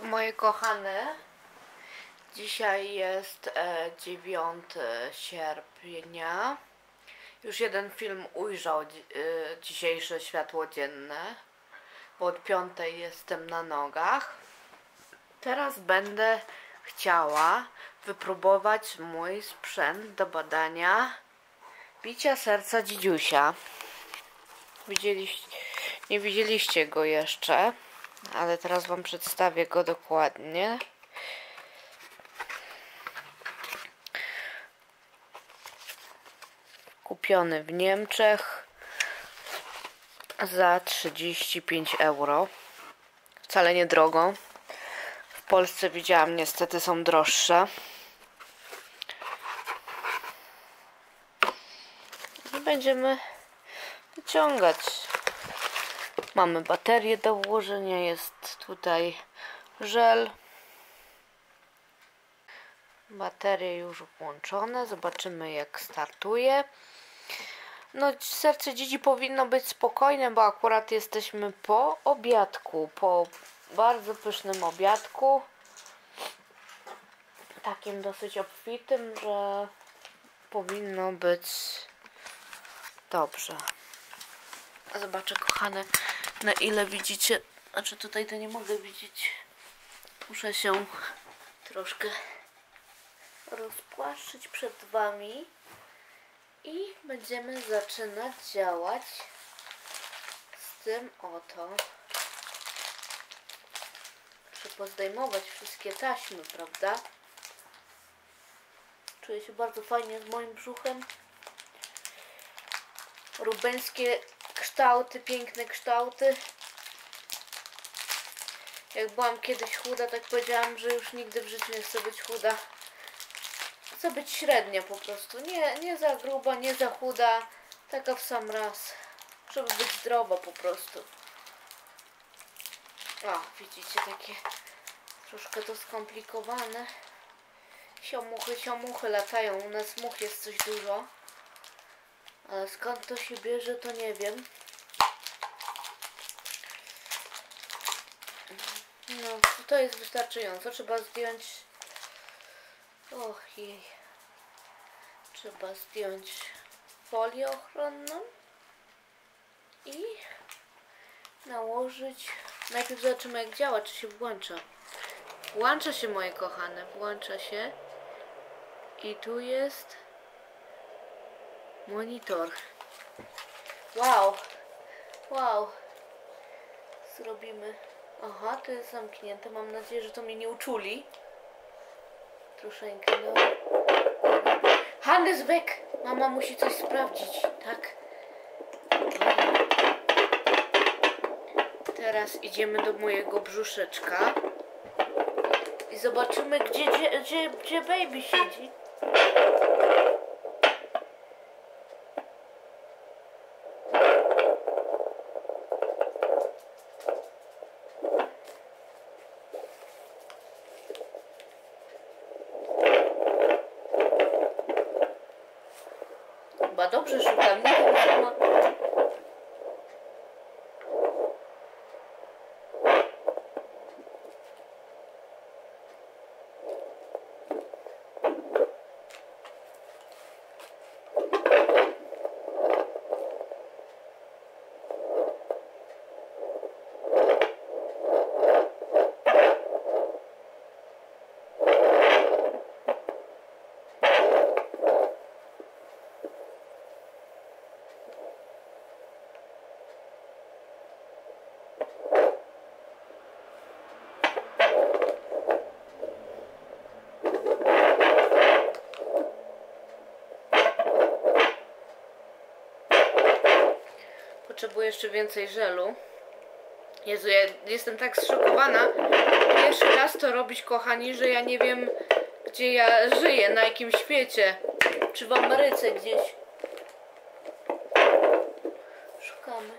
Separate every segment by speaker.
Speaker 1: Moje kochane, dzisiaj jest 9 sierpnia. Już jeden film ujrzał dzisiejsze światło dzienne, bo od 5 jestem na nogach. Teraz będę chciała wypróbować mój sprzęt do badania bicia serca dzidziusia. Nie widzieliście go jeszcze, ale teraz wam przedstawię go dokładnie. Kupiony w Niemczech za 35 euro. Wcale nie drogo. W Polsce widziałam, niestety są droższe. I będziemy wyciągać. Mamy baterię do włożenia, jest tutaj żel. Baterie już włączone, zobaczymy jak startuje. No, serce dzidzi powinno być spokojne, bo akurat jesteśmy po obiadku, po bardzo pysznym obiadku. Takim dosyć obfitym, że powinno być dobrze. Zobaczę, kochane, na ile widzicie. Znaczy tutaj to nie mogę widzieć. Muszę się troszkę rozpłaszczyć przed wami i będziemy zaczynać działać z tym oto. Muszę pozdejmować wszystkie taśmy, prawda? Czuję się bardzo fajnie z moim brzuchem. Rubeńskie kształty, piękne kształty. Jak byłam kiedyś chuda, tak powiedziałam, że już nigdy w życiu nie chcę być chuda. Chcę być średnia po prostu. Nie za gruba, nie za chuda. Taka w sam raz. Żeby być zdrowa po prostu. O, widzicie, takie troszkę to skomplikowane. Siomuchy latają. U nas much jest coś dużo. Ale skąd to się bierze, to nie wiem. No, to jest wystarczająco. Trzeba zdjąć... Och jej. Trzeba zdjąć folię ochronną i nałożyć... Najpierw zobaczymy jak działa, czy się włącza. Włącza się, moje kochane, włącza się. I tu jest monitor. Wow. Wow. Zrobimy... Aha, to jest zamknięte. Mam nadzieję, że to mnie nie uczuli. Troszeczkę, no. Hannes, weg! Mama musi coś sprawdzić, tak? Teraz idziemy do mojego brzuszeczka i zobaczymy, gdzie baby siedzi. Chyba dobrze szukam, nie wiem, że ma... Potrzebuję jeszcze więcej żelu. Jezu, ja jestem tak zszokowana. Pierwszy raz to robić, kochani, że ja nie wiem, gdzie ja żyję, na jakim świecie. Czy w Ameryce gdzieś. Szukamy.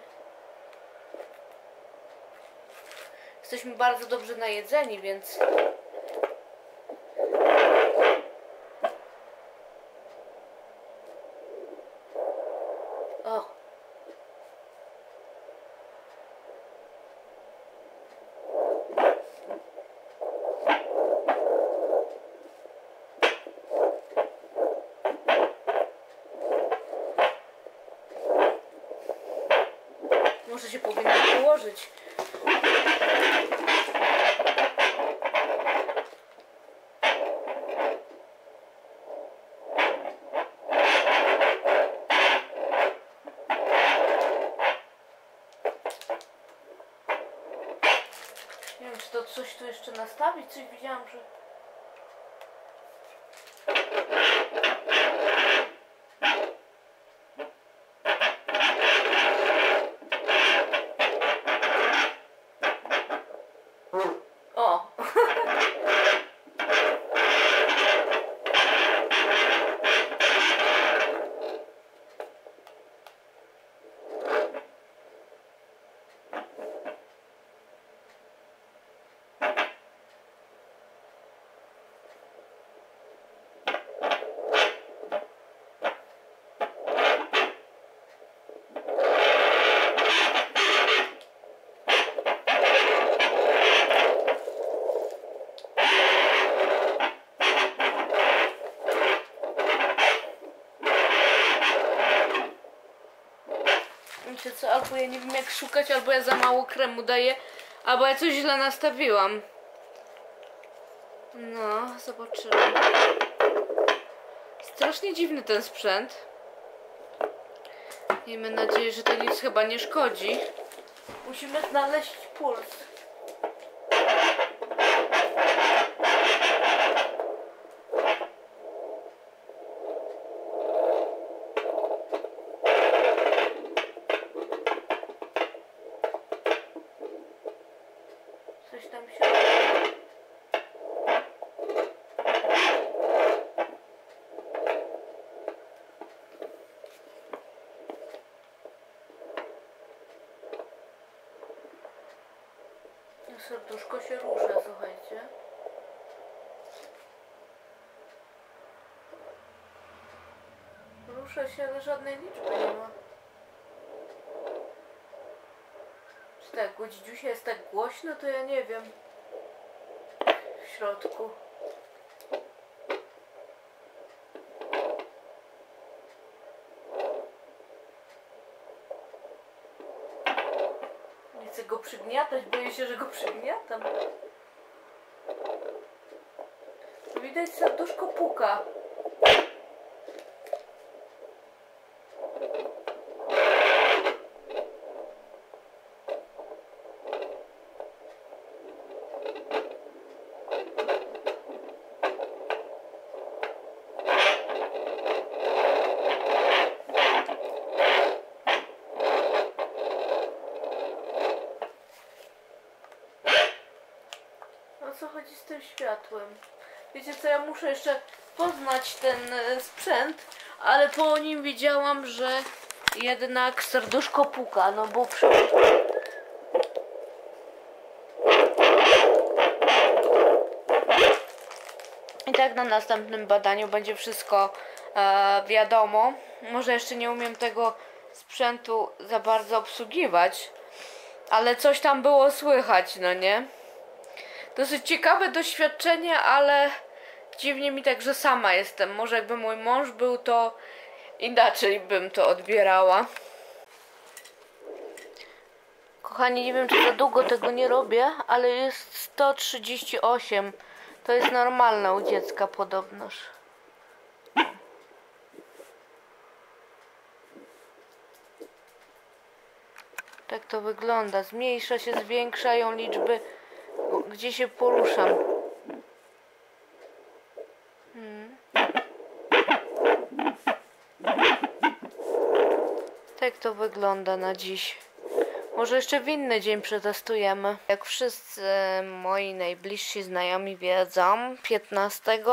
Speaker 1: Jesteśmy bardzo dobrze najedzeni, więc... O! Może się powinno położyć. Nie wiem, czy to coś tu jeszcze nastawić. Coś widziałam, że... O! Wiecie co, albo ja nie wiem jak szukać, albo ja za mało kremu daję, albo ja coś źle nastawiłam. No, zobaczymy. Strasznie dziwny ten sprzęt. Miejmy nadzieję, że to nic chyba nie szkodzi. Musimy znaleźć puls. Coś tam się... Serduszko się rusza, słuchajcie. Rusza się, ale żadnej liczby nie ma. Czy tak, u dzidziusia jest tak głośno, to ja nie wiem. W środku. Nie chcę go przygniatać, boję się, że go przygniatam. Widać, serduszko puka. O co chodzi z tym światłem? Wiecie co, ja muszę jeszcze poznać ten sprzęt, ale po nim widziałam, że jednak serduszko puka, no bo i tak na następnym badaniu będzie wszystko wiadomo. Może jeszcze nie umiem tego sprzętu za bardzo obsługiwać, ale coś tam było słychać, no nie? Dosyć ciekawe doświadczenie, ale dziwnie mi tak, że sama jestem. Może jakby mój mąż był, to inaczej bym to odbierała. Kochani, nie wiem, czy za długo tego nie robię, ale jest 138. To jest normalne u dziecka podobnoż. Tak to wygląda. Zmniejsza się, zwiększają liczby, gdzie się poruszam. Tak to wygląda na dziś. Może jeszcze w inny dzień przetestujemy. Jak wszyscy moi najbliżsi znajomi wiedzą, 15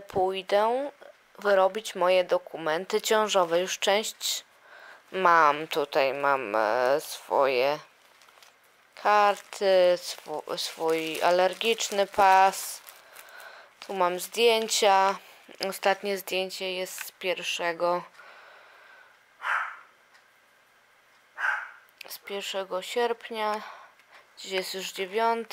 Speaker 1: pójdę wyrobić moje dokumenty ciążowe. Już część mam. Tutaj mam swoje karty, swój alergiczny pas. Tu mam zdjęcia. Ostatnie zdjęcie jest z 1 sierpnia. Dziś jest już 9.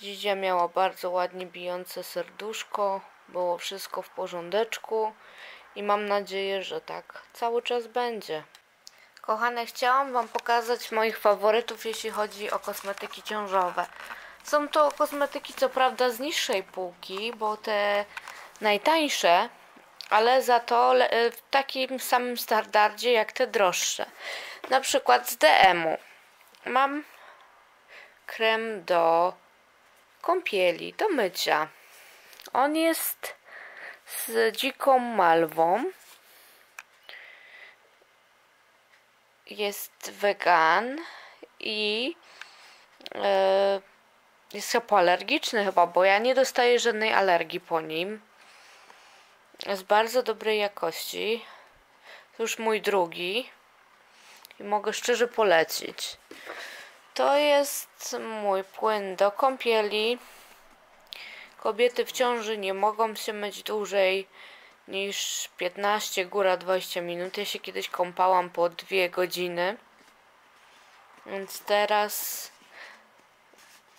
Speaker 1: Dzidzia miała bardzo ładnie bijące serduszko. Było wszystko w porządeczku. I mam nadzieję, że tak cały czas będzie. Kochane, chciałam Wam pokazać moich faworytów, jeśli chodzi o kosmetyki ciążowe. Są to kosmetyki co prawda z niższej półki, bo te najtańsze, ale za to w takim samym standardzie jak te droższe. Na przykład z DM-u mam krem do kąpieli, do mycia. On jest z dziką malwą. Jest wegan i jest hipoalergiczny chyba, bo ja nie dostaję żadnej alergii po nim. Jest bardzo dobrej jakości. To już mój drugi i mogę szczerze polecić. To jest mój płyn do kąpieli. Kobiety w ciąży nie mogą się myć dłużej niż 15, góra 20 minut. Ja się kiedyś kąpałam po 2 godziny. Więc teraz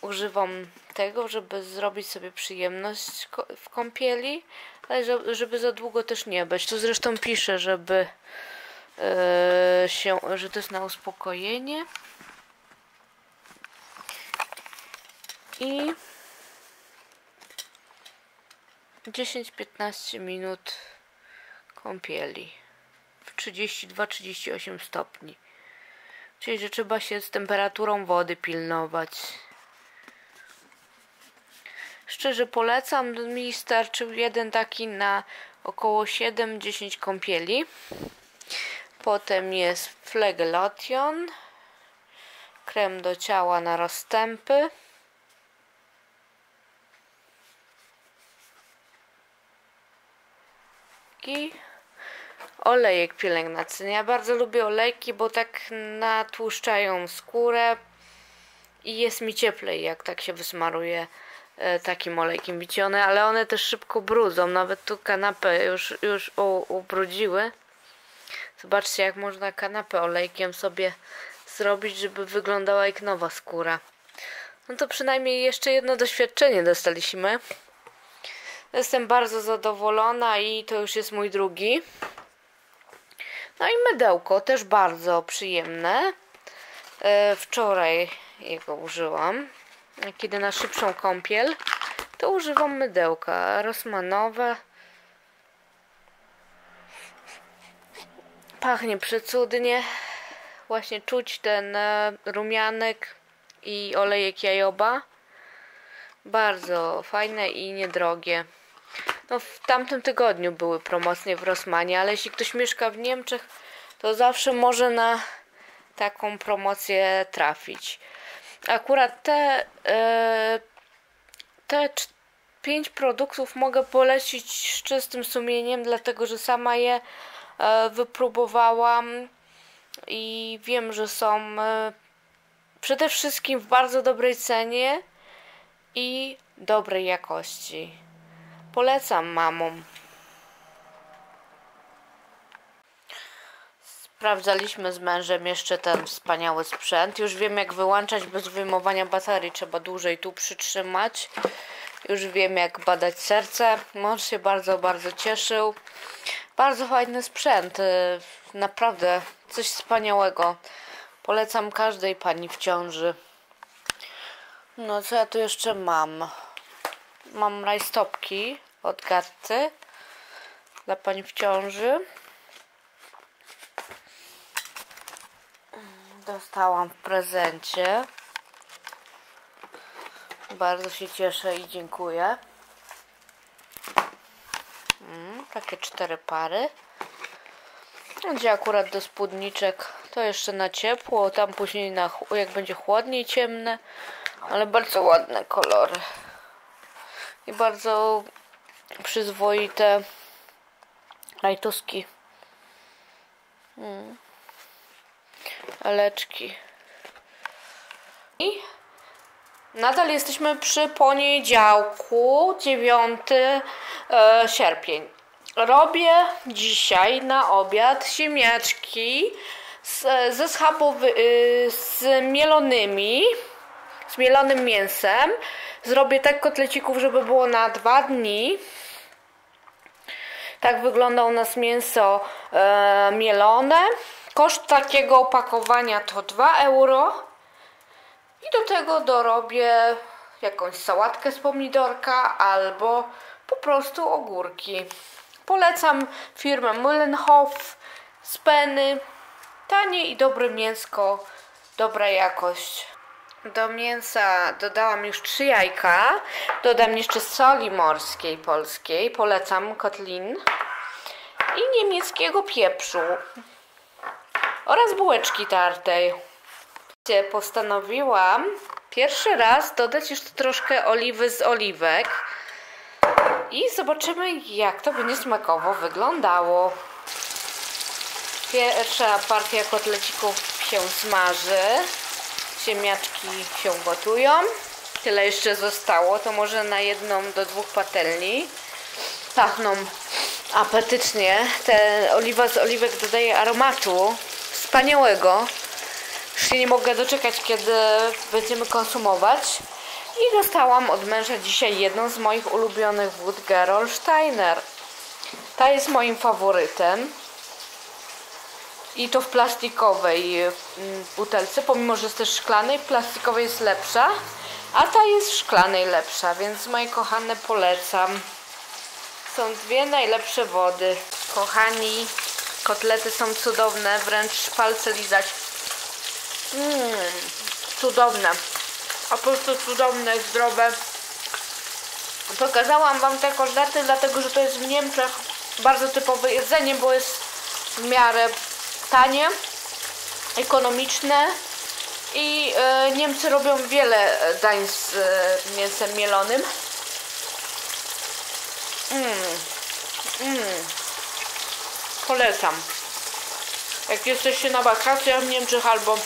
Speaker 1: używam tego, żeby zrobić sobie przyjemność w kąpieli, ale żeby za długo też nie być. Tu zresztą piszę, żeby że to jest na uspokojenie. I 10-15 minut kąpieli w 32-38 stopni. Czyli, że trzeba się z temperaturą wody pilnować. Szczerze polecam, mi starczył jeden taki na około 7-10 kąpieli. Potem jest Flegelotion, krem do ciała na rozstępy. I olejek pielęgnacyjny. Ja bardzo lubię olejki, bo tak natłuszczają skórę i jest mi cieplej, jak tak się wysmaruje takim olejkiem bicione, ale one też szybko brudzą. Nawet tu kanapę już ubrudziły. Zobaczcie, jak można kanapę olejkiem sobie zrobić, żeby wyglądała jak nowa skóra. No to przynajmniej jeszcze jedno doświadczenie dostaliśmy. Jestem bardzo zadowolona i to już jest mój drugi. No i mydełko, też bardzo przyjemne. Wczoraj jego użyłam. Kiedy na szybszą kąpiel, to używam mydełka rosmanowe. Pachnie przecudnie. Właśnie czuć ten rumianek i olejek jojoba. Bardzo fajne i niedrogie. No, w tamtym tygodniu były promocje w Rossmanie, ale jeśli ktoś mieszka w Niemczech, to zawsze może na taką promocję trafić. Akurat te 5 produktów mogę polecić z czystym sumieniem, dlatego że sama je wypróbowałam i wiem, że są przede wszystkim w bardzo dobrej cenie i dobrej jakości. Polecam mamom. Sprawdzaliśmy z mężem jeszcze ten wspaniały sprzęt. Już wiem, jak wyłączać bez wyjmowania baterii. Trzeba dłużej tu przytrzymać. Już wiem, jak badać serce. Mąż się bardzo, bardzo cieszył. Bardzo fajny sprzęt. Naprawdę coś wspaniałego. Polecam każdej pani w ciąży. No, co ja tu jeszcze mam? Mam rajstopki od Gatty dla pań w ciąży. Dostałam w prezencie. Bardzo się cieszę i dziękuję. Takie 4 pary. Będzie akurat do spódniczek. To jeszcze na ciepło, tam później jak będzie chłodniej, ciemne. Ale bardzo ładne kolory. I bardzo przyzwoite rajtuski. Eleczki. I nadal jesteśmy przy poniedziałku, 9 sierpień. Robię dzisiaj na obiad ziemniaczki ze z mielonym mięsem. Zrobię tak kotlecików, żeby było na 2 dni. Tak wygląda u nas mięso mielone. Koszt takiego opakowania to 2 euro. I do tego dorobię jakąś sałatkę z pomidorka albo po prostu ogórki. Polecam firmę Mühlenhof z Penny. Tanie i dobre mięsko, dobra jakość. Do mięsa dodałam już 3 jajka. Dodam jeszcze soli morskiej polskiej. Polecam Kotlin. I niemieckiego pieprzu. Oraz bułeczki tartej. Postanowiłam pierwszy raz dodać jeszcze troszkę oliwy z oliwek. I zobaczymy, jak to będzie smakowo wyglądało. Pierwsza partia kotlecików się smaży. Ziemniaczki się gotują. Tyle jeszcze zostało. To może na 1 do 2 patelni. Pachną apetycznie. Te oliwa z oliwek dodaje aromatu wspaniałego. Już się nie mogę doczekać, kiedy będziemy konsumować. I dostałam od męża dzisiaj jedną z moich ulubionych wód, Gerolsteiner. Ta jest moim faworytem. I to w plastikowej butelce, pomimo że jest też szklanej, w plastikowej jest lepsza, a ta jest w szklanej lepsza, więc moje kochane polecam. Są 2 najlepsze wody. Kochani, kotlety są cudowne, wręcz palce lizać. Cudowne. A po prostu cudowne, zdrowe. Pokazałam wam te kotlety, dlatego że to jest w Niemczech bardzo typowe jedzenie, bo jest w miarę tanie, ekonomiczne i Niemcy robią wiele dań z mięsem mielonym. Polecam. Jak jesteście na wakacjach w Niemczech albo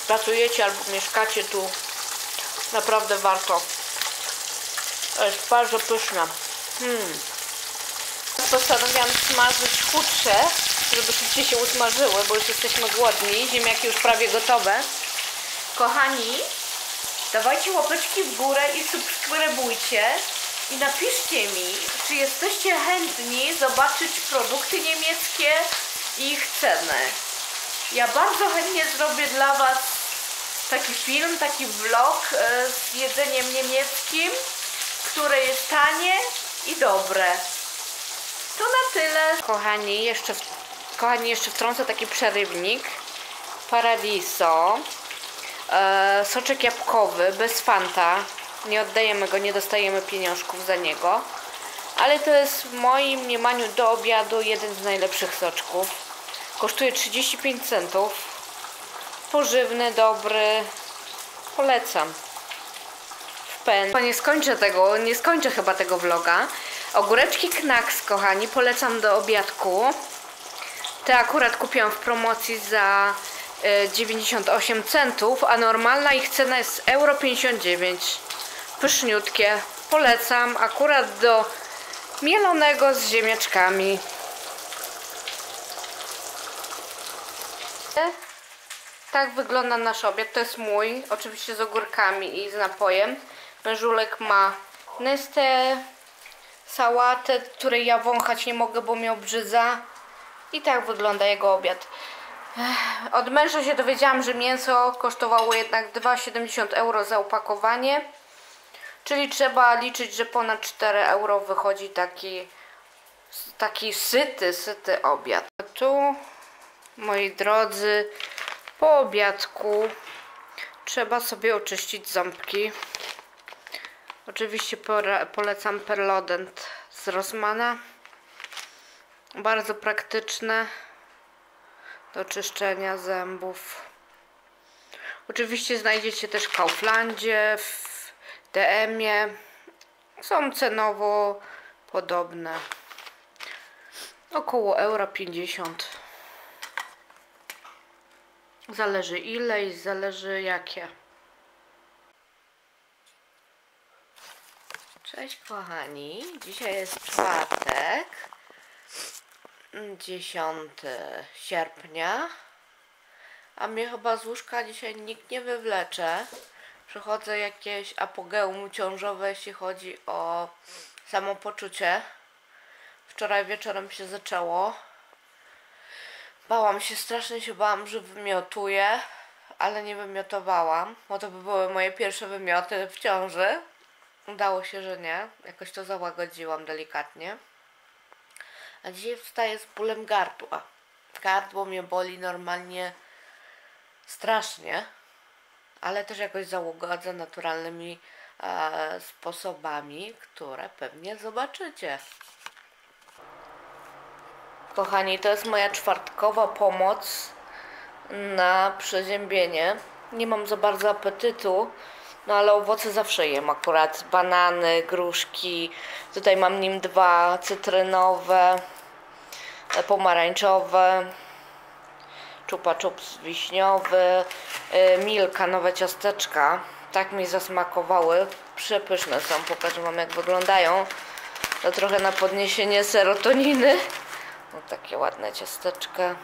Speaker 1: pracujecie, albo mieszkacie tu, naprawdę warto. To jest bardzo pyszne. Postanowiłam smażyć chudsze, żeby szybciej się usmażyły, bo już jesteśmy głodni. Ziemniaki już prawie gotowe. Kochani, dawajcie łapeczki w górę i subskrybujcie. I napiszcie mi, czy jesteście chętni zobaczyć produkty niemieckie i ich cenę. Ja bardzo chętnie zrobię dla was taki film, taki vlog z jedzeniem niemieckim, które jest tanie i dobre. To na tyle. Kochani, jeszcze wtrącę taki przerywnik. Paradiso. Soczek jabłkowy, bez Fanta. Nie oddajemy go, nie dostajemy pieniążków za niego. Ale to jest w moim mniemaniu do obiadu jeden z najlepszych soczków. Kosztuje 35 centów. Pożywny, dobry. Polecam. W Penny. Nie skończę chyba tego vloga. Ogóreczki Knacks, kochani, polecam do obiadku. Te akurat kupiłam w promocji za 98 centów, a normalna ich cena jest euro 59. Pyszniutkie. Polecam akurat do mielonego z ziemniaczkami. Tak wygląda nasz obiad. To jest mój, oczywiście z ogórkami i z napojem. Mężulek ma nystę, sałatę, której ja wąchać nie mogę, bo mnie obrzydza. I tak wygląda jego obiad. Od męża się dowiedziałam, że mięso kosztowało jednak 2,70 euro za opakowanie. Czyli trzeba liczyć, że ponad 4 euro wychodzi taki syty obiad. Tu, moi drodzy, po obiadku trzeba sobie oczyścić ząbki. Oczywiście polecam Perlodent z Rossmana. Bardzo praktyczne do czyszczenia zębów. Oczywiście znajdziecie też w Kauflandzie, w DM-ie. Są cenowo podobne. Około euro 50. Zależy ile i zależy jakie. Cześć kochani, dzisiaj jest czwartek, 10 sierpnia, a mnie chyba z łóżka dzisiaj nikt nie wywlecze. Przechodzę jakieś apogeum ciążowe, jeśli chodzi o samopoczucie. Wczoraj wieczorem się zaczęło. Strasznie się bałam, że wymiotuję, ale nie wymiotowałam, bo to by były moje pierwsze wymioty w ciąży. Udało się, że nie. Jakoś to załagodziłam delikatnie. A dzisiaj wstaję z bólem gardła. Gardło mnie boli normalnie strasznie, ale też jakoś załagodzę naturalnymi sposobami, które pewnie zobaczycie. Kochani, to jest moja czwartkowa pomoc na przeziębienie. Nie mam za bardzo apetytu, no ale owoce zawsze jem. Akurat banany, gruszki. Tutaj mam nim 2, cytrynowe, pomarańczowe, Chupa Chups wiśniowy, Milka, nowe ciasteczka. Tak mi zasmakowały. Przepyszne są. Pokażę wam, jak wyglądają. To trochę na podniesienie serotoniny. No, takie ładne ciasteczka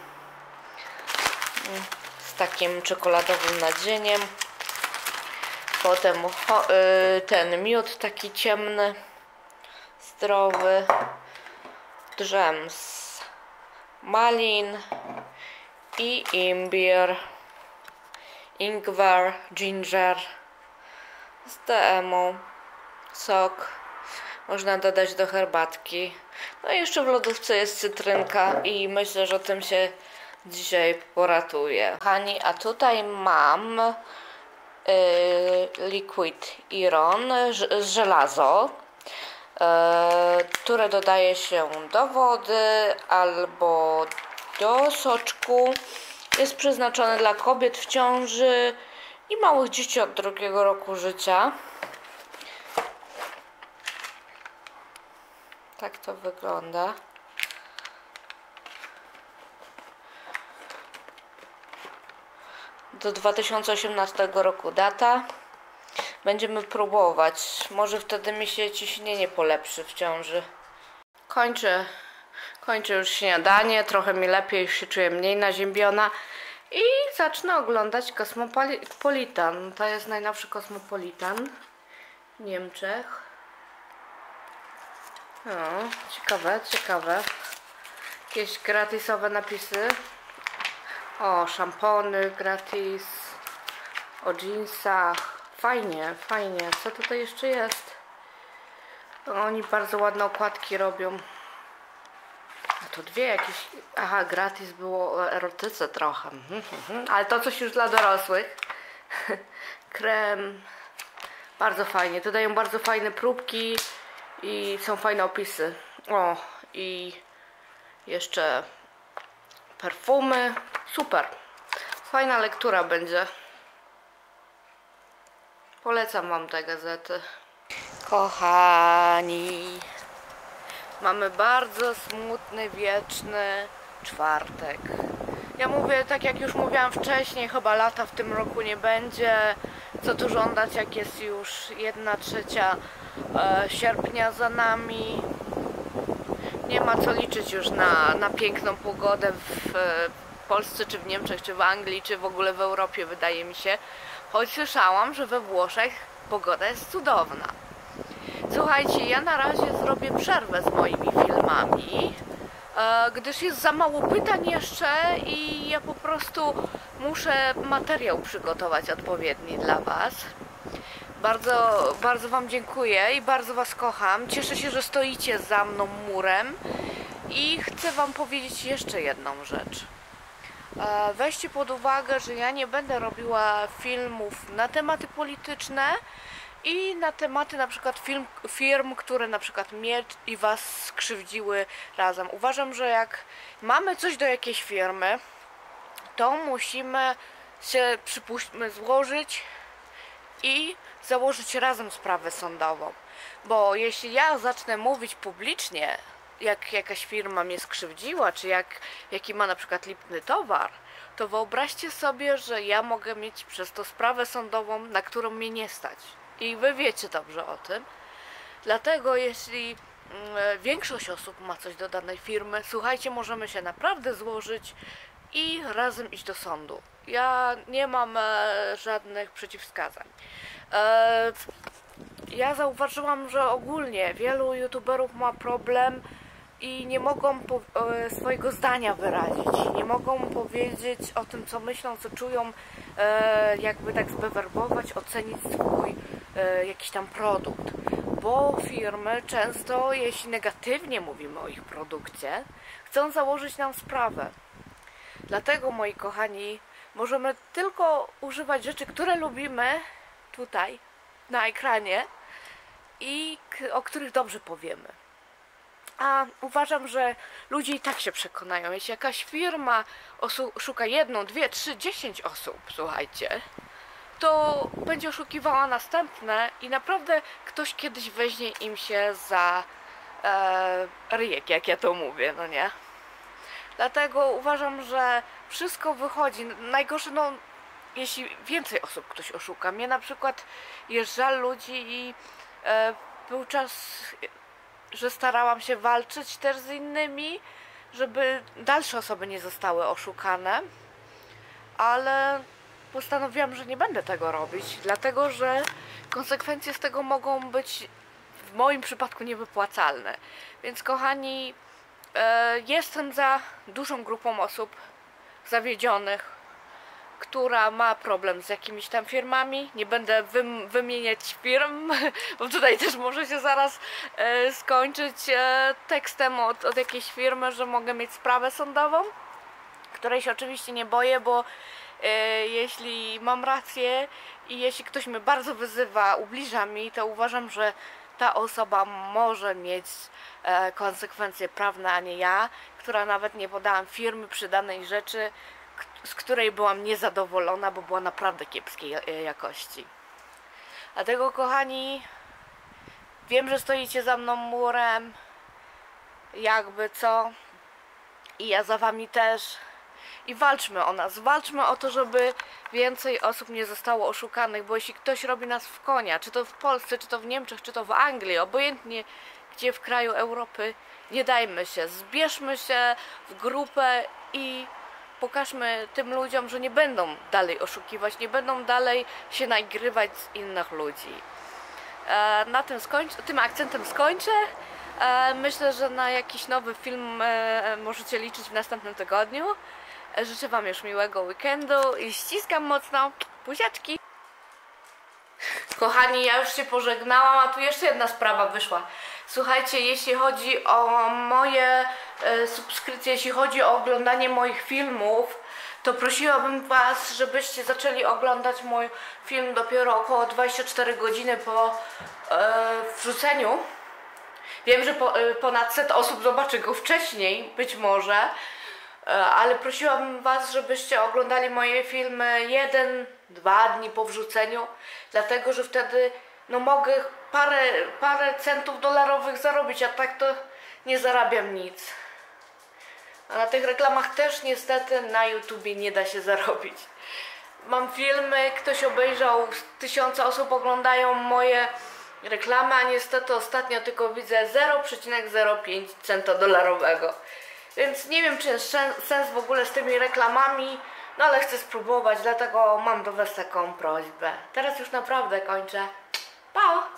Speaker 1: z takim czekoladowym nadzieniem. Potem ten miód taki ciemny, zdrowy, dżem z malin i imbir, ingwer, ginger z DM-u, sok. Można dodać do herbatki. No i jeszcze w lodówce jest cytrynka i myślę, że tym się dzisiaj poratuję. Kochani, a tutaj mam liquid iron, żelazo, które dodaje się do wody albo do soczku. Jest przeznaczone dla kobiet w ciąży i małych dzieci od 2. roku życia. Tak to wygląda. Do 2018 roku data. Będziemy próbować. Może wtedy mi się ciśnienie polepszy w ciąży. Kończę już śniadanie. Trochę mi lepiej, już się czuję mniej naziębiona. I zacznę oglądać Kosmopolitan. To jest najnowszy Kosmopolitan w Niemczech. No, ciekawe. Jakieś gratisowe napisy. O, szampony gratis. O jeansach. Fajnie. Co tutaj jeszcze jest? Oni bardzo ładne okładki robią. A to 2 jakieś... Aha, gratis było o erotyce trochę. Ale to coś już dla dorosłych. Krem. Bardzo fajnie. Tu dają bardzo fajne próbki. I są fajne opisy. O, i jeszcze perfumy. Super. Fajna lektura będzie. Polecam wam te gazety. Kochani, mamy bardzo smutny, wieczny czwartek. Ja mówię, tak jak już mówiłam wcześniej, chyba lata w tym roku nie będzie. Co tu żądać, jak jest już 1/3 sierpnia za nami. Nie ma co liczyć już na piękną pogodę w Polsce, czy w Niemczech, czy w Anglii, czy w ogóle w Europie, wydaje mi się. Choć słyszałam, że we Włoszech pogoda jest cudowna. Słuchajcie, ja na razie zrobię przerwę z moimi filmami, gdyż jest za mało pytań jeszcze i ja po prostu muszę materiał przygotować odpowiedni dla was. Bardzo wam dziękuję i bardzo was kocham. Cieszę się, że stoicie za mną murem i chcę wam powiedzieć jeszcze jedną rzecz. Weźcie pod uwagę, że ja nie będę robiła filmów na tematy polityczne i na tematy na przykład firm, które na przykład mnie i was skrzywdziły razem. Uważam, że jak mamy coś do jakiejś firmy, to musimy się, przypuśćmy, złożyć i założyć razem sprawę sądową. Bo jeśli ja zacznę mówić publicznie, jak jakaś firma mnie skrzywdziła, czy jaki ma na przykład lipny towar, to wyobraźcie sobie, że ja mogę mieć przez to sprawę sądową, na którą mnie nie stać. I wy wiecie dobrze o tym. Dlatego jeśli większość osób ma coś do danej firmy, słuchajcie, możemy się naprawdę złożyć i razem iść do sądu. Ja nie mam żadnych przeciwwskazań. Ja zauważyłam, że ogólnie wielu youtuberów ma problem i nie mogą swojego zdania wyrazić, nie mogą powiedzieć o tym, co myślą, co czują, jakby tak zbewerbować, ocenić swój jakiś tam produkt. Bo firmy często, jeśli negatywnie mówimy o ich produkcie, chcą założyć nam sprawę. Dlatego, moi kochani, możemy tylko używać rzeczy, które lubimy tutaj, na ekranie i o których dobrze powiemy. A uważam, że ludzie i tak się przekonają. Jeśli jakaś firma szuka 1, 2, 3, 10 osób, słuchajcie, to będzie oszukiwała następne i naprawdę ktoś kiedyś weźmie im się za ryjek, jak ja to mówię, no nie? Dlatego uważam, że wszystko wychodzi. Najgorsze, no, jeśli więcej osób ktoś oszuka. Mnie na przykład jest żal ludzi i był czas, że starałam się walczyć też z innymi, żeby dalsze osoby nie zostały oszukane, ale postanowiłam, że nie będę tego robić, dlatego że konsekwencje z tego mogą być w moim przypadku niewypłacalne. Więc kochani, jestem za dużą grupą osób zawiedzionych, która ma problem z jakimiś tam firmami. Nie będę wymieniać firm, bo tutaj też może się zaraz skończyć tekstem od jakiejś firmy, że mogę mieć sprawę sądową, której się oczywiście nie boję, bo jeśli mam rację i jeśli ktoś mnie bardzo wyzywa, ubliża mi, to uważam, że ta osoba może mieć konsekwencje prawne, a nie ja, która nawet nie podałam firmy przy danej rzeczy, z której byłam niezadowolona, bo była naprawdę kiepskiej jakości. Dlatego, kochani, wiem, że stoicie za mną murem, jakby co, i ja za wami też. I walczmy o nas, walczmy o to, żeby więcej osób nie zostało oszukanych, bo jeśli ktoś robi nas w konia, czy to w Polsce, czy to w Niemczech, czy to w Anglii, obojętnie gdzie w kraju Europy, nie dajmy się, zbierzmy się w grupę i pokażmy tym ludziom, że nie będą dalej oszukiwać, nie będą dalej się nagrywać z innych ludzi. Na tym akcentem skończę. Myślę, że na jakiś nowy film możecie liczyć w następnym tygodniu. Życzę wam już miłego weekendu i ściskam mocno. Buziaczki! Kochani, ja już się pożegnałam, a tu jeszcze jedna sprawa wyszła. Słuchajcie, jeśli chodzi o moje subskrypcje, jeśli chodzi o oglądanie moich filmów, to prosiłabym was, żebyście zaczęli oglądać mój film dopiero około 24 godziny po wrzuceniu. Wiem, że ponad 100 osób zobaczy go wcześniej, być może, ale prosiłabym was, żebyście oglądali moje filmy 1-2 dni po wrzuceniu, dlatego że wtedy no mogę parę centów dolarowych zarobić, a tak to nie zarabiam nic. A na tych reklamach też niestety na YouTubie nie da się zarobić. Mam filmy, ktoś obejrzał, 1000 osób oglądają moje reklamy, a niestety ostatnio tylko widzę 0,05 centa dolarowego. Więc nie wiem, czy jest sens w ogóle z tymi reklamami, no ale chcę spróbować, dlatego mam do was taką prośbę. Teraz już naprawdę kończę. Pa!